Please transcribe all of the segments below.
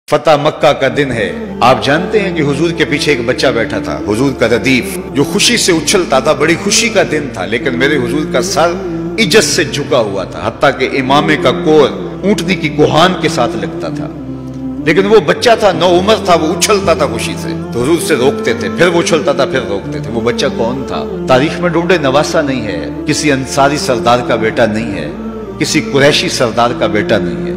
فتح مکہ کا دن ہے۔ آپ جانتے ہیں کہ حضور کے پیچھے ایک بچہ بیٹھا تھا، حضور کا ردیف، جو خوشی سے اچھلتا تھا۔ بڑی خوشی کا دن تھا، لیکن میرے حضور کا سر عجز سے جھکا ہوا تھا، حتیٰ کہ امامے کا کور اونٹنی کی کوہان کے ساتھ لگتا تھا۔ لیکن وہ بچہ تھا، نو عمر تھا، وہ اچھلتا تھا خوشی سے، تو حضور سے روکتے تھے، پھر وہ اچھلتا تھا، پھر روکتے تھے۔ وہ بچہ کون تھا؟ تاریخ میں ڈھونڈے، نواسہ نہیں ہے، کسی انصاری سردار کا بیٹا نہیں ہے، کسی قریشی سردار کا بیٹا نہیں ہے،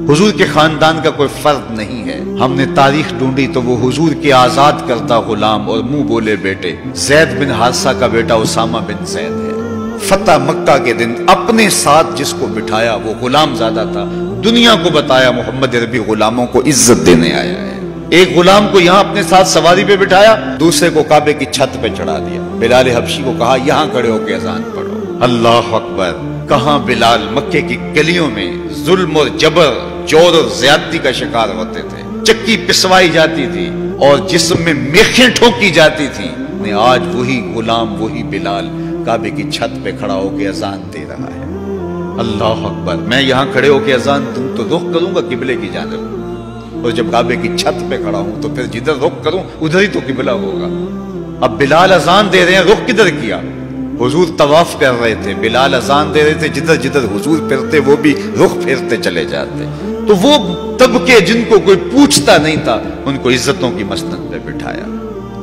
حضور کے خاندان کا کوئی فرد نہیں ہے۔ ہم نے تاریخ ڈھونڈی تو وہ حضور کے آزاد کردہ غلام اور منہ بولے بیٹے زید بن حارثہ کا بیٹا اسامہ بن زید ہے۔ فتح مکہ کے دن اپنے ساتھ جس کو بٹھایا وہ غلام زادہ تھا۔ دنیا کو بتایا محمد عربی غلاموں کو عزت دینے آیا ہے۔ ایک غلام کو یہاں اپنے ساتھ سواری پہ بٹھایا، دوسرے کو کعبے کی چھت پہ چڑھا دیا۔ بلال حبشی کو کہا یہاں کھڑے ہو کے اذان پڑھو۔ اللہ اکبر! کہاں بلال مکے کی گلیوں میں ظلم اور جبر، جور اور زیادتی کا شکار ہوتے تھے، چکی پسوائی جاتی تھی اور جسم میں میخیں ٹھوکی جاتی تھی۔ آج وہی غلام، وہی بلال کعبے کی چھت پہ کھڑا ہو کے اذان دے رہا ہے۔ اللہ اکبر! میں یہاں کھڑے ہو کے اذان دوں تو رخ کروں گا قبلے کی جانب، اور جب کعبے کی چھت پہ کھڑا ہوں تو پھر جدھر رخ کروں ادھر ہی تو قبلہ ہوگا۔ اب بلال اذان دے رہے ہیں، رخ کدھر کیا؟ حضور طواف کر رہے تھے، بلال اذان دے رہے تھے، جدھر جدھر حضور پھرتے وہ بھی رخ پھیرتے چلے جاتے۔ تو وہ طبقے جن کو کوئی پوچھتا نہیں تھا، ان کو عزتوں کی مسند پہ بٹھایا۔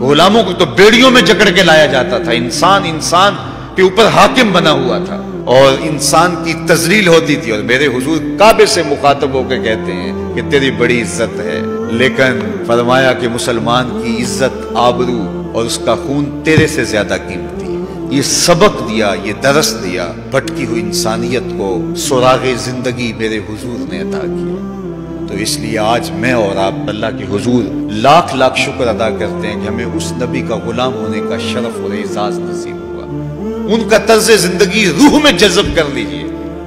غلاموں کو تو بیڑیوں میں جکڑ کے لایا جاتا تھا۔ انسان کے اوپر حاکم بنا ہوا تھا اور انسان کی تذلیل ہوتی تھی، اور میرے حضور کعبے سے مخاطب ہو کے کہتے ہیں کہ تیری بڑی عزت ہے، لیکن فرمایا کہ مسلمان کی عزت، آبرو اور اس کا خون تیرے سے زیادہ قیمتی ہے۔ یہ سبق دیا، یہ درس دیا، بھٹکی ہوئی انسانیت کو سراغ زندگی میرے حضور نے عطا کیا۔ تو اس لیے آج میں اور آپ اللہ کے حضور لاکھ لاکھ شکر ادا کرتے ہیں کہ ہمیں اس نبی کا غلام ہونے کا شرف اور اعزاز نصیب ہوا۔ ان کا طرز زندگی روح میں جذب کر لیجئے،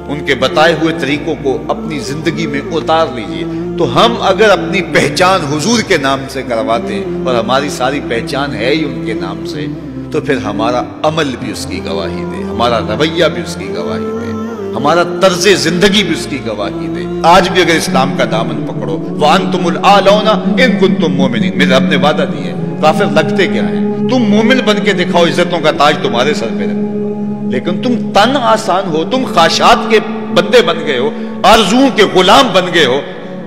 ان کے بتائے ہوئے طریقوں کو اپنی زندگی میں اتار لیجئے، تو ہم اگر اپنی پہچان حضور کے نام سے کرواتے اور ہماری ساری پہچان ہے ہی ان کے نام سے، تو پھر ہمارا عمل بھی اس کی گواہی دے، ہمارا رویہ بھی اس کی گواہی دے، ہمارا طرز زندگی بھی اس کی گواہی دے۔ آج بھی اگر اسلام کا دامن پکڑو، وَأَنْتُمُ الْأَعْلَوْنَ إِن كُنتُم مُؤْمِنِينَ، میرے رب نے وعدہ دی ہے، کافر لگتے کیا ہیں؟ تم مومن بن کے دکھاؤ، عزتوں کا تاج تمہارے سر پہ رکھو، لیکن تم تن آسان ہو، تم خواہشات کے بندے بن گئے ہو، آرزوؤں کے غلام بن گئے ہو،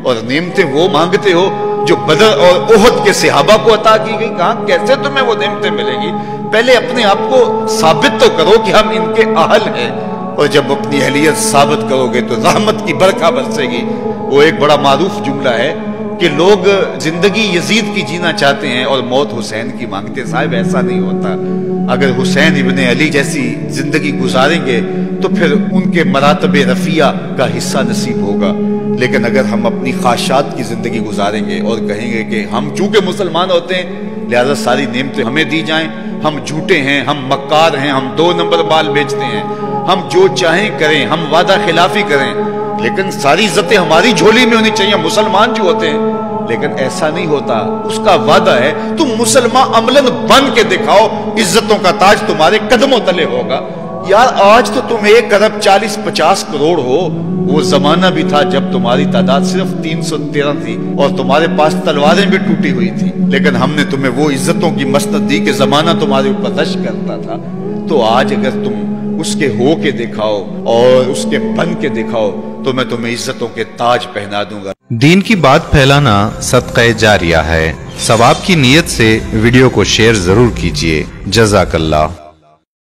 اور نعمتیں وہ مانگتے ہو جو بدر اور احد کے صحابہ کو عطا کی گئی۔ کہاں کیسے تمہیں وہ نعمتیں ملیں گی؟ پہلے اپنے آپ کو ثابت تو کرو کہ ہم ان کے اہل ہیں، اور جب اپنی اہلیت ثابت کرو گے تو رحمت کی برکھا برسے گی۔ وہ ایک بڑا معروف جملہ ہے کہ لوگ زندگی یزید کی جینا چاہتے ہیں اور موت حسین کی مانگتے۔ صاحب ایسا نہیں ہوتا۔ اگر حسین ابن علی جیسی زندگی گزاریں گے تو پھر ان کے مراتب رفیع کا حصہ نصیب ہوگا، لیکن اگر ہم اپنی خواہشات کی زندگی گزاریں گے اور کہیں گے کہ ہم چونکہ مسلمان ہوتے ہیں لہذا ساری نعمتیں ہمیں دی جائیں، ہم جھوٹے ہیں، ہم مکار ہیں، ہم 2 نمبر بال بیچتے ہیں، ہم جو چاہیں کریں، ہم وعدہ خلافی کریں، لیکن ساری عزتیں ہماری جھولی میں ہونی چاہیے، مسلمان جو ہوتے ہیں۔ لیکن ایسا نہیں ہوتا، اس کا وعدہ ہے تم مسلمان عملاً بن کے دکھاؤ، عزتوں کا تاج تمہارے قدموں تلے ہوگا۔ یار آج تو تم 1 ارب 40-50 کروڑ ہو، وہ زمانہ بھی تھا جب تمہاری تعداد صرف 313 تھی اور تمہارے پاس تلواریں بھی ٹوٹی ہوئی تھی، لیکن ہم نے تمہیں وہ عزتوں کی مسند دی کہ زمانہ تمہارے اوپر رش کرتا تھا۔ تو آج اگر تم اس کے ہو کے دکھاؤ اور اس کے بن کے دکھاؤ تو میں تمہیں عزتوں کے تاج پہنا دوں گا۔ دین کی بات پھیلانا صدقہ جاریہ ہے۔ ثواب کی نیت سے ویڈیو کو شیئر ضرور کیجیے۔ جزاک اللہ۔